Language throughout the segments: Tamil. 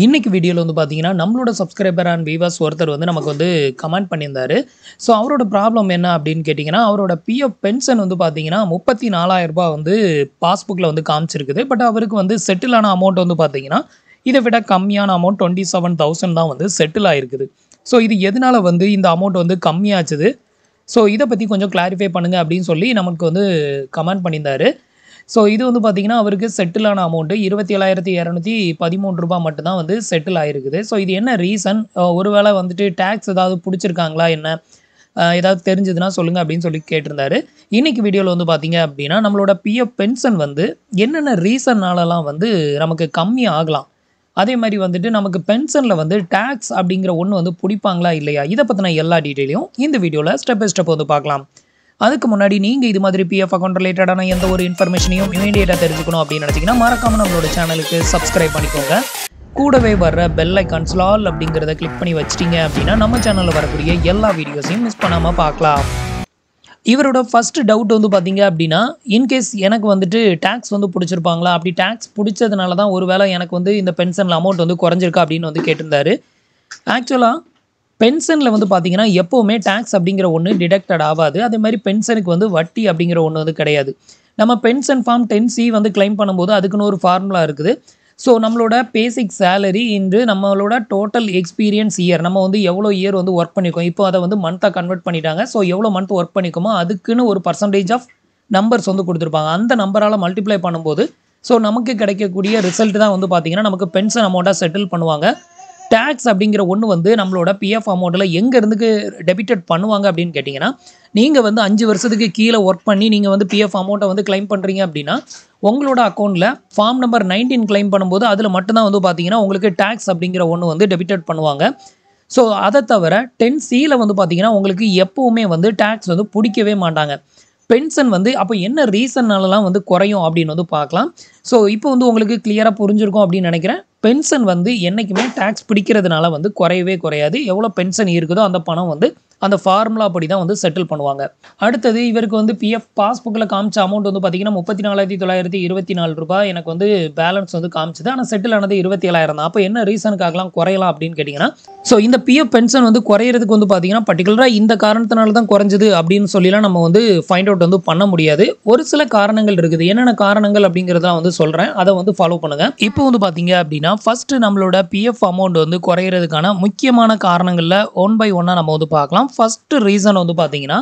இன்னைக்கு வீடியோல வந்து பார்த்தீங்கன்னா, நம்மளோட சப்ஸ்கிரைபர் அண்ட் வியூவர்ஸ் ஒருத்தர் வந்து நமக்கு வந்து கமெண்ட் பண்ணியிருந்தாரு. ஸோ அவரோட ப்ராப்ளம் என்ன அப்படின்னு கேட்டிங்கன்னா, அவரோட பிஎஃப் பென்ஷன் வந்து பார்த்தீங்கன்னா, ரூ. 34,000 வந்து பாஸ்புக்ல வந்து காமிச்சிருக்குது. பட் அவருக்கு வந்து செட்டில் ஆன அமௌண்ட் வந்து பார்த்தீங்கன்னா, இத விட கம்மியான அமௌண்ட் 27,000 தான் வந்து செட்டில் ஆயிருக்குது. ஸோ இது எதனால வந்து இந்த அமௌண்ட் வந்து கம்மியாச்சுது? ஸோ இத பத்தி கொஞ்சம் கிளாரிஃபை பண்ணுங்க அப்படின்னு சொல்லி நமக்கு வந்து கமெண்ட் பண்ணியிருந்தாரு. ஸோ இது வந்து பார்த்தீங்கன்னா, அவருக்கு செட்டில் ஆன அமௌண்ட் ரூ. 27,213 மட்டும் தான் வந்து செட்டில் ஆயிருக்குது. ஸோ இது என்ன ரீசன்? ஒருவேளை வந்துட்டு டாக்ஸ் ஏதாவது புடிச்சிருக்காங்களா என்ன? ஏதாவது தெரிஞ்சதுன்னா சொல்லுங்க அப்படின்னு சொல்லி கேட்டிருந்தாரு. இன்னைக்கு வீடியோல வந்து பார்த்தீங்க அப்படின்னா, நம்மளோட பிஎஃப் பென்ஷன் வந்து என்னென்ன ரீசன்னாலலாம் வந்து நமக்கு கம்மி ஆகலாம்? அதே மாரி வந்துட்டு நமக்கு பென்ஷன்ல வந்து டாக்ஸ் அப்படிங்கிற ஒண்ணு வந்து புடிப்பாங்களா இல்லையா? இத பத்தின எல்லா டீட்டெயிலையும் இந்த வீடியோல ஸ்டெப் பை ஸ்டெப் வந்து பார்க்கலாம். அதுக்கு முன்னாடி நீங்க இது மாதிரி பிஎஃப் அக்கவுண்ட் ரிலேட்டடான எந்த ஒரு இன்ஃபர்மேஷனையும் இமிடியேட்டா தெரிஞ்சுக்கணும் அப்படின்னு நினைச்சீங்கன்னா, மறக்காம நம்மளோட சேனலுக்கு சப்ஸ்கிரைப் பண்ணிக்கோங்க. கூடவே வர்ற பெல் ஐகான்ஸ்ல ஆல் அப்படிங்கிறத கிளிக் பண்ணி வச்சிட்டீங்க அப்படின்னா, நம்ம சேனல்ல வரக்கூடிய எல்லா வீடியோஸையும் மிஸ் பண்ணாம பார்க்கலாம். இவரோட ஃபர்ஸ்ட் டவுட் வந்து பார்த்தீங்க அப்படின்னா, இன்கேஸ் எனக்கு வந்துட்டு டாக்ஸ் வந்து புடிச்சிருப்பாங்களா? அப்படி டாக்ஸ் புடிச்சதுனால தான் ஒருவேளை எனக்கு வந்து இந்த பென்ஷன்ல அமௌண்ட் வந்து குறைஞ்சிருக்கா அப்படின்னு வந்து கேட்டிருந்தாரு. ஆக்சுவலா பென்ஷன்ல வந்து பார்த்தீங்கன்னா, எப்பவுமே டாக்ஸ் அப்படிங்கிற ஒண்ணு டிடக்டட் ஆவாது. அதேமாரி பென்ஷனுக்கு வந்து வட்டி அப்படிங்கிற ஒண்ணு வந்து கிடையாது. நம்ம பென்ஷன் ஃபார்ம் 10C வந்து கிளைம் பண்ணும்போது அதுக்குன்னு ஒரு ஃபார்முலா இருக்குது. ஸோ நம்மளோட பேசிக் சேலரி இன்டு நம்மளோட டோட்டல் எக்ஸ்பீரியன்ஸ் இயர் நம்ம வந்து எவ்வளோ இயர் வந்து ஒர்க் பண்ணியிருக்கோம். இப்போ அத வந்து மந்த்தா கன்வெர்ட் பண்ணிட்டாங்க. ஸோ எவ்வளோ மந்த் ஒர்க் பண்ணியிருக்கோமோ அதுக்குன்னு ஒரு பெர்சன்டேஜ் ஆஃப் நம்பர்ஸ் வந்து குடுத்துருப்பாங்க. அந்த நம்பரால மல்டிப்ளை பண்ணும்போது, ஸோ நமக்கு கிடைக்கக்கூடிய ரிசல்ட் தான் வந்து பார்த்தீங்கன்னா, நமக்கு பென்ஷன் அமௌண்ட்டா செட்டில் பண்ணுவாங்க. டாக்ஸ் அப்படிங்கிற ஒண்ணு வந்து நம்மளோட பிஎஃப் அமௌண்ட்ல எங்க இருந்து டெபிட்டட் பண்ணுவாங்க அப்படின்னு கேட்டீங்கன்னா, நீங்க வந்து 5 வருஷத்துக்கு கீழ ஒர்க் பண்ணி நீங்க வந்து பிஎஃப் அமௌண்ட்ட வந்து கிளைம் பண்றீங்க அப்படின்னா, உங்களோட அக்கவுண்ட்ல ஃபார்ம் நம்பர் 19 கிளைம் பண்ணும்போது அதுல மட்டும் தான் வந்து பார்த்தீங்கன்னா, உங்களுக்கு டாக்ஸ் அப்படிங்கிற ஒண்ணு வந்து டெபிட்டட் பண்ணுவாங்க. ஸோ அத தவிர 10Cல வந்து பார்த்தீங்கன்னா, உங்களுக்கு எப்பவுமே வந்து டாக்ஸ் வந்து புடிக்கவே மாட்டாங்க. பென்ஷன் வந்து அப்ப என்ன ரீசன்னாலலாம் வந்து குறையும் அப்படின்னு வந்து பார்க்கலாம். ஸோ இப்போ வந்து உங்களுக்கு கிளியரா புரிஞ்சிருக்கும் அப்படின்னு நினைக்கிறேன். பென்ஷன் வந்து என்னைக்குமே டாக்ஸ் பிடிக்கிறதுனால வந்து குறையவே குறையாது. எவ்வளோ பென்ஷன் இருக்குதோ அந்த பணம் வந்து அந்த ஃபார்முலா படி தான் வந்து செட்டில் பண்ணுவாங்க. அடுத்தது இவருக்கு வந்து பிஎஃப் பாஸ்புக்ல காமிச்ச அமௌண்ட் வந்து பார்த்தீங்கன்னா, ரூ. 34,924 எனக்கு வந்து பேலன்ஸ் வந்து காமிச்சது. ஆனா செட்டில் ஆனது 27,000 தான். அப்ப என்ன ரீசனுக்காகலாம் குறையலாம் அப்படின்னு கேட்டீங்கன்னா, ஸோ இந்த பிஎஃப் பென்ஷன் வந்து குறையறதுக்கு வந்து பார்த்தீங்கன்னா, பர்ட்டிகுலரா இந்த காரணத்தினால தான் குறைஞ்சது அப்படின்னு சொல்லிலாம் நம்ம வந்து ஃபைண்ட் அவுட் வந்து பண்ண முடியாது. ஒரு சில காரணங்கள் இருக்குது. என்னென்ன காரணங்கள் அப்படிங்கிறத நான் வந்து சொல்றேன். அத வந்து ஃபாலோ பண்ணுங்க. இப்போ வந்து பார்த்தீங்க அப்படின்னா, ஃபர்ஸ்ட் நம்மளோட பிஎஃப் அமௌண்ட் வந்து குறையறதுக்கான முக்கியமான காரணங்கள்ல ஒன் பை ஒன்னா நம்ம வந்து பார்க்கலாம். ஃபர்ஸ்ட் ரீசன் வந்து பார்த்தீங்கன்னா,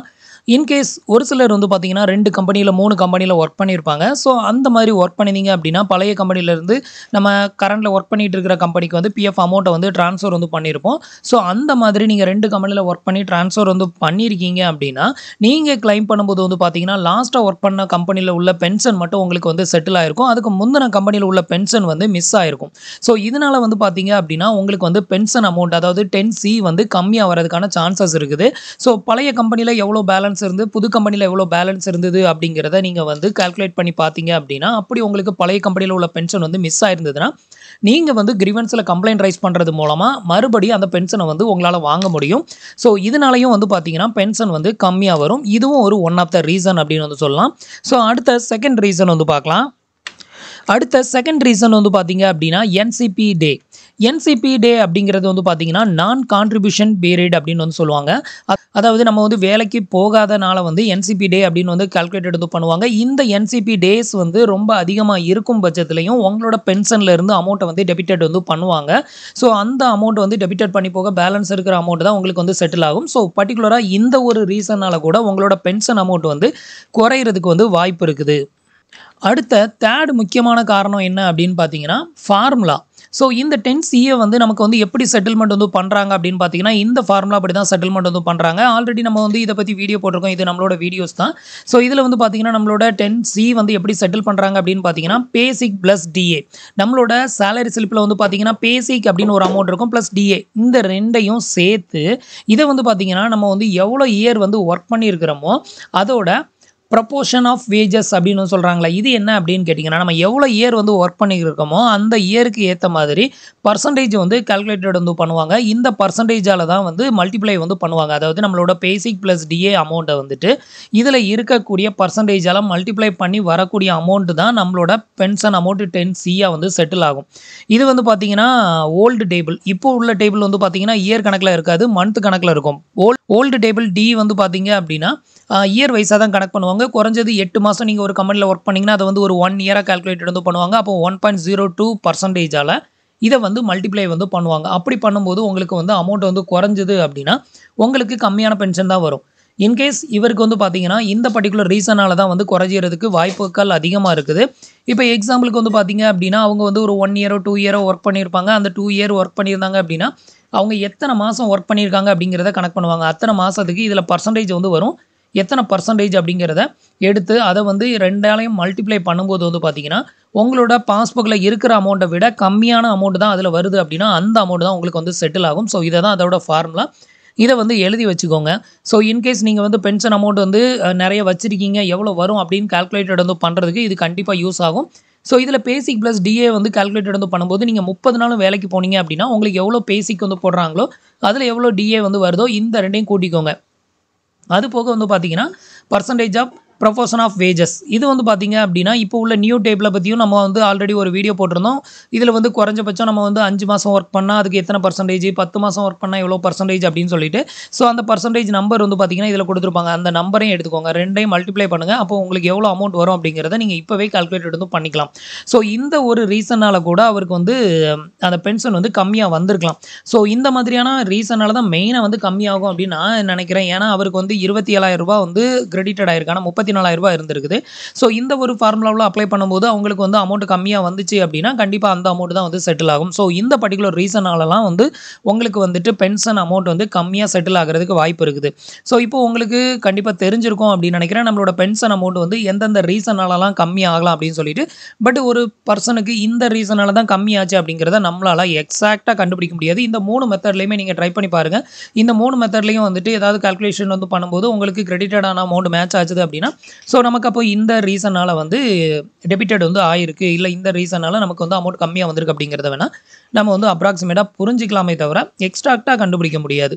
இன்கேஸ் ஒரு சிலர் வந்து பார்த்தீங்கன்னா 2 கம்பெனில 3 கம்பெனில ஒர்க் பண்ணியிருப்பாங்க. ஸோ அந்த மாரி ஒர்க் பண்ணியிருந்தீங்க அப்படின்னா, பழைய கம்பெனிலேருந்து நம்ம கரண்ட்ல ஒர்க் பண்ணிட்டு இருக்கிற கம்பெனிக்கு வந்து பிஎஃப் அமௌண்ட்ட வந்து ட்ரான்ஸ்ஃபர் வந்து பண்ணியிருப்போம். ஸோ அந்த மாதிரி நீங்க 2 கம்பெனில ஒர்க் பண்ணி ட்ரான்ஸ்ஃபர் வந்து பண்ணியிருக்கீங்க அப்படின்னா, நீங்க கிளைம் பண்ணும்போது வந்து பார்த்தீங்கன்னா, லாஸ்ட்டா ஒர்க் பண்ண கம்பெனில உள்ள பென்ஷன் மட்டும் உங்களுக்கு வந்து செட்டில் ஆயிருக்கும். அதுக்கு முந்தின கம்பெனில உள்ள பென்ஷன் வந்து மிஸ் ஆயிருக்கும். ஸோ இதனால வந்து பார்த்தீங்க அப்படின்னா, உங்களுக்கு வந்து பென்ஷன் அமௌண்ட் அதாவது 10C வந்து கம்மியா வரதுக்கான சான்சஸ் இருக்குது. ஸோ பழைய கம்பெனில எவ்வளோ பேலன்ஸ் இருந்து, புது கம்பெனில எவ்வளோ பேலன்ஸ் இருந்தது அப்படிங்கிறத நீங்க வந்து கால்குலேட் பண்ணி பார்த்தீங்க அப்படின்னா, அப்படி உங்களுக்கு பழைய கம்பெனில உள்ள பென்ஷன் வந்து மிஸ் ஆயிருந்ததுன்னா, நீங்க வந்து கிரீவன்ஸ்ல கம்ப்ளைண்ட் ரைஸ் பண்றது மூலமா மறுபடியும் அந்த பென்ஷன வந்து உங்களால வாங்க முடியும். ஸோ இதனாலயும் வந்து பார்த்தீங்கன்னா, பென்ஷன் வந்து கம்மியா வரும். இதுவும் ஒரு ஒன் ஆஃப் த ரீசன் அப்படின்னு வந்து சொல்லலாம். ஸோ அடுத்த செகண்ட் ரீசன் வந்து பார்க்கலாம். அடுத்த செகண்ட் ரீசன் வந்து பார்த்தீங்க அப்படின்னா, என்சிபி டே. என்சிபி டே அப்படிங்கிறது வந்து பார்த்தீங்கன்னா, நான் கான்ட்ரிபியூஷன் பீரியட் அப்படின்னு வந்து சொல்லுவாங்க. அதாவது நம்ம வந்து வேலைக்கு போகாதனால வந்து என்சிபி டே அப்படின்னு வந்து கால்குலேட்டட் வந்து பண்ணுவாங்க. இந்த என்சிபி டேஸ் வந்து ரொம்ப அதிகமா இருக்கும் பட்சத்திலயும் உங்களோட பென்ஷன்ல இருந்து அமௌண்ட்ட வந்து டெபிட்டட் வந்து பண்ணுவாங்க. ஸோ அந்த அமௌண்ட் வந்து டெபிட்டட் பண்ணி போக பேலன்ஸ் இருக்கிற அமௌண்ட் தான் உங்களுக்கு வந்து செட்டில் ஆகும். ஸோ பர்ட்டிகுலரா இந்த ஒரு ரீசன்னால கூட உங்களோட பென்ஷன் அமௌண்ட் வந்து குறையறதுக்கு வந்து வாய்ப்பு இருக்குது. அடுத்த 3 முக்கியமான காரணம் என்ன அப்படின்னு பார்த்தீங்கன்னா, ஃபார்முலா. ஸோ இந்த 10CA வந்து நமக்கு வந்து எப்படி செட்டில்மெண்ட் வந்து பண்றாங்க அப்படின்னு பார்த்தீங்கன்னா, இந்த ஃபார்முலா படி தான் செட்டில்மெண்ட் வந்து பண்றாங்க. ஆல்ரெடி நம்ம வந்து இத பத்தி வீடியோ போட்டிருக்கோம். இது நம்மளோட வீடியோஸ் தான். ஸோ இதுல வந்து பார்த்தீங்கன்னா, நம்மளோட 10C வந்து எப்படி செட்டில் பண்றாங்க அப்படின்னு பார்த்தீங்கன்னா, பேசிக் பிளஸ் டிஏ. நம்மளோட சேலரி ஸ்லிப்ல வந்து பார்த்தீங்கன்னா, பேசிக் அப்படின்னு ஒரு அமௌண்ட் இருக்கும். பிளஸ் டிஏ இந்த 2யும் சேர்த்து இத வந்து பார்த்தீங்கன்னா, நம்ம வந்து எவ்வளோ இயர் வந்து ஒர்க் பண்ணியிருக்கிறோமோ, அதோட ப்ரொபோர்ஷன் ஆஃப் வேஜஸ் அப்படின்னு சொல்கிறாங்களா, இது என்ன அப்படின்னு கேட்டிங்கன்னா, நம்ம எவ்வளோ இயர் வந்து ஒர்க் பண்ணியிருக்கோமோ அந்த இயருக்கு ஏற்ற மாதிரி பர்சன்டேஜ் வந்து கால்குலேட்டட் வந்து பண்ணுவாங்க. இந்த பர்சன்டேஜால் தான் வந்து மல்டிப்ளை வந்து பண்ணுவாங்க. அதாவது நம்மளோட பேசிக் ப்ளஸ் டிஏ அமௌண்ட்டை வந்துட்டு இதில் இருக்கக்கூடிய பர்சன்டேஜால் மல்டிப்ளை பண்ணி வரக்கூடிய அமௌண்ட்டு தான் நம்மளோட பென்ஷன் அமௌண்ட்டு 10C வந்து செட்டில் ஆகும். இது வந்து பார்த்தீங்கன்னா ஓல்டு டேபிள். இப்போ உள்ள டேபிள் வந்து பார்த்தீங்கன்னா இயர் கணக்கில் இருக்காது, மந்த் கணக்கில் இருக்கும். ஓல்டு டேபிள் டி வந்து பார்த்தீங்க அப்படின்னா இயர் வைஸாக தான் கணக்கு பண்ணுவாங்க. குறைஞ்சது 8 மாதம் நீங்கள் ஒரு கம்பெனியில் ஒர்க் பண்ணிங்கன்னா அதை வந்து ஒரு 1 இயராக கால்குலேட்டட் வந்து பண்ணுவாங்க. அப்போ 1.02% இதை வந்து மல்டிப்ளை வந்து பண்ணுவாங்க. அப்படி பண்ணும்போது உங்களுக்கு வந்து அமௌண்ட் வந்து குறைஞ்சது அப்படின்னா உங்களுக்கு கம்மியான பென்ஷன் தான் வரும். இன்கேஸ் இவருக்கு வந்து பார்த்தீங்கன்னா இந்த பர்டிகுலர் ரீசனால தான் வந்து குறைஞ்சிறதுக்கு வாய்ப்புகள் அதிகமாக இருக்குது. இப்போ எக்ஸாம்பிளுக்கு வந்து பார்த்தீங்க அப்படின்னா அவங்க வந்து ஒரு 1 இயரோ 2 இயரோ ஒர்க் பண்ணியிருப்பாங்க. அந்த 2 இயர் ஒர்க் பண்ணியிருந்தாங்க அப்படின்னா அவங்க எத்தனை மாதம் ஒர்க் பண்ணியிருக்காங்க அப்படிங்கிறத கணக்கு பண்ணுவாங்க. அத்தனை மாதத்துக்கு இதில் பர்சன்டேஜ் வந்து வரும். எத்தனை பர்சன்டேஜ் அப்படிங்கிறத எடுத்து அதை வந்து 2ஆலையும் மல்டிப்ளை பண்ணும்போது வந்து பார்த்தீங்கன்னா உங்களோட பாஸ்புக்கில் இருக்கிற அமௌண்ட்டை விட கம்மியான அமௌண்ட் தான் அதில் வருது அப்படின்னா அந்த அமௌண்ட் தான் உங்களுக்கு வந்து செட்டில் ஆகும். ஸோ இதை தான் அதோட ஃபார்முலா. இதை வந்து எழுதி வச்சுக்கோங்க. ஸோ இன்கேஸ் நீங்கள் வந்து பென்ஷன் அமௌண்ட் வந்து நிறைய வச்சுருக்கீங்க, எவ்வளோ வரும் அப்படின்னு கால்குலேட்டட் வந்து பண்ணுறதுக்கு இது கண்டிப்பாக யூஸ் ஆகும். ஸோ இதில் பேசிக் ப்ளஸ் டிஏ வந்து கால்குலேட்டட் வந்து பண்ணும்போது நீங்கள் 30 நாளும் வேலைக்கு போனீங்க அப்படின்னா உங்களுக்கு எவ்வளோ பேசிக் வந்து போடுறாங்களோ அதில் எவ்வளோ டிஏ வந்து வருதோ இந்த ரெண்டையும் கூட்டிக்கோங்க. அது போக வந்து பார்த்தீங்கன்னா percentage of proportion of wages இது வந்து பார்த்தீங்க அப்படின்னா இப்போ உள்ள நியூ டேபிளை பற்றியும் நம்ம வந்து ஆல்ரெடி ஒரு வீடியோ போட்டிருந்தோம். இதில் வந்து குறைஞ்சபட்சம் நம்ம வந்து 5 மாதம் ஒர்க் பண்ணால் அதுக்கு எத்தனை பர்சன்டேஜ், 10 மாதம் ஒர்க் பண்ணால் எவ்வளோ பர்சன்டேஜ் அப்படின்னு சொல்லிட்டு ஸோ அந்த பர்சன்டேஜ் நம்பர் வந்து பார்த்தீங்கன்னா இதில் கொடுத்துருப்பாங்க. அந்த நம்பரையும் எடுத்துக்கோங்க, ரெண்டையும் மல்டிப்ளை பண்ணுங்கள். அப்போ உங்களுக்கு எவ்வளோ அமௌண்ட் வரும் அப்படிங்கிறத நீங்கள் இப்போவே கால்குலேட் வந்து பண்ணிக்கலாம். ஸோ இந்த ஒரு ரீசனால் கூட அவருக்கு வந்து அந்த பென்ஷன் வந்து கம்மியாக வந்திருக்கலாம். ஸோ இந்த மாதிரியான ரீசனால தான் மெயினாக வந்து கம்மியாகும் அப்படின்னு நான் நினைக்கிறேன். ஏன்னா அவருக்கு வந்து 27,000 வந்து கிரெடிட்டட் ஆயிருக்கு, ஆனால் 34,000 இருந்திருக்குது. ஸோ இந்த ஒரு ஃபார்முலாவில் அப்ளை பண்ணும்போது அவங்களுக்கு வந்து அமௌண்ட் கம்மியாக வந்துச்சு அப்படின்னா கண்டிப்பாக அந்த அமௌண்ட் தான் வந்து செட்டில் ஆகும். ஸோ இந்த பர்டிகுலர் ரீசனாலலாம் வந்து உங்களுக்கு வந்துட்டு பென்ஷன் அமௌண்ட் வந்து கம்மியாக செட்டில் ஆகிறதுக்கு வாய்ப்பு இருக்குது. ஸோ இப்போ உங்களுக்கு கண்டிப்பாக தெரிஞ்சிருக்கும் அப்படின்னு நினைக்கிறேன் நம்மளோட பென்ஷன் அமௌண்ட் வந்து எந்தெந்த ரீசனாலலாம் கம்மி ஆகலாம் அப்படின்னு சொல்லிட்டு. பட் ஒரு பர்சனுக்கு இந்த ரீசனால தான் கம்மியாச்சு அப்படிங்கிறத நம்மளால் எக்ஸாக்டாக கண்டுபிடிக்க முடியாது. இந்த 3 மெத்தட்லையுமே நீங்கள் ட்ரை பண்ணி பாருங்கள். இந்த 3 மெத்தட்லையும் வந்துட்டு ஏதாவது கால்குலேஷன் வந்து பண்ணும்போது உங்களுக்கு கிரெடிட்டடான அமௌண்ட் மேட்ச் ஆச்சுது அப்படின்னா ஸோ நமக்கு அப்போ இந்த ரீசனால் வந்து டெபிட்டட் வந்து ஆயிருக்கு, இல்லை இந்த ரீசனால் நமக்கு வந்து அமௌண்ட் கம்மியாக வந்திருக்கு அப்படிங்கிறத வேணால் நம்ம வந்து அப்ராக்சிமேட்டாக புரிஞ்சிக்கலாமே தவிர எக்ஸ்ட்ராக்டாக கண்டுபிடிக்க முடியாது.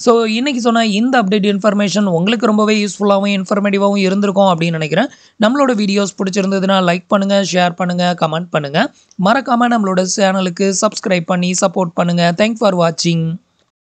ஸோ இன்றைக்கி சொன்ன இந்த அப்டேட் இன்ஃபர்மேஷன் உங்களுக்கு ரொம்பவே யூஸ்ஃபுல்லாகவும் இன்ஃபர்மேட்டிவாகவும் இருந்திருக்கும் அப்படின்னு நினைக்கிறேன். நம்மளோட வீடியோஸ் பிடிச்சிருந்ததுன்னா லைக் பண்ணுங்கள், ஷேர் பண்ணுங்கள், கமெண்ட் பண்ணுங்கள். மறக்காமல் நம்மளோட சேனலுக்கு சப்ஸ்கிரைப் பண்ணி சப்போர்ட் பண்ணுங்கள். தேங்க்ஸ் ஃபார் வாட்சிங்.